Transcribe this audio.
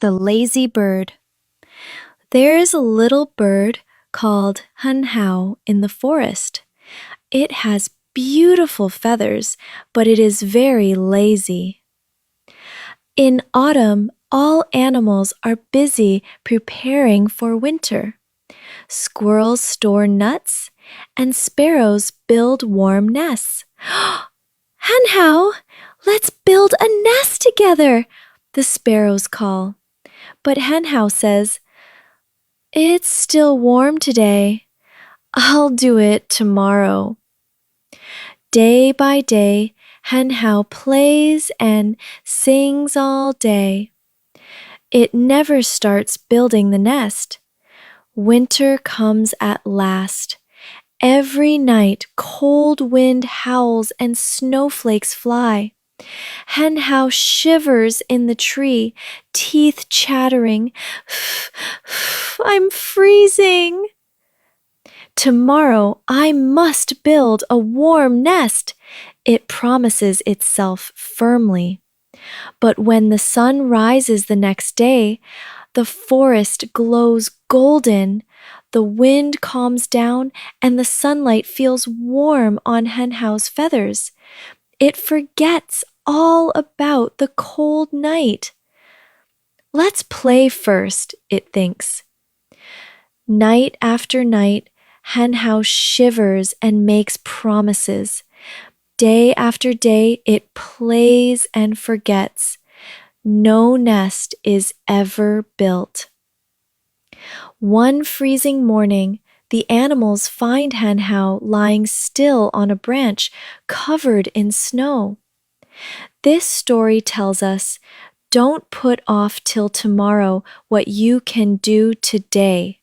The Lazy Bird. There is a little bird called hen hao in the forest. It has beautiful feathers, but it is very lazy. In autumn, all animals are busy preparing for winter. Squirrels store nuts, and sparrows build warm nests. Hen hao, let's build a nest together, the sparrows call. But hen hao says, "It's still warm today. I'll do it tomorrow." Day by day, hen hao plays and sings all day. It never starts building the nest. Winter comes at last. Every night, cold wind howls and snowflakes fly. Hen hao shivers in the tree, teeth chattering. "I'm freezing." "Tomorrow I must build a warm nest," it promises itself firmly. But when the sun rises the next day, the forest glows golden, the wind calms down, and the sunlight feels warm on hen hao's feathers. It forgets all about the cold night. "Let's play first," it thinks. Night after night, hen hao shivers and makes promises. Day after day, it plays and forgets. No nest is ever built. One freezing morning, the animals find hen hao lying still on a branch covered in snow. This story tells us, don't put off till tomorrow what you can do today.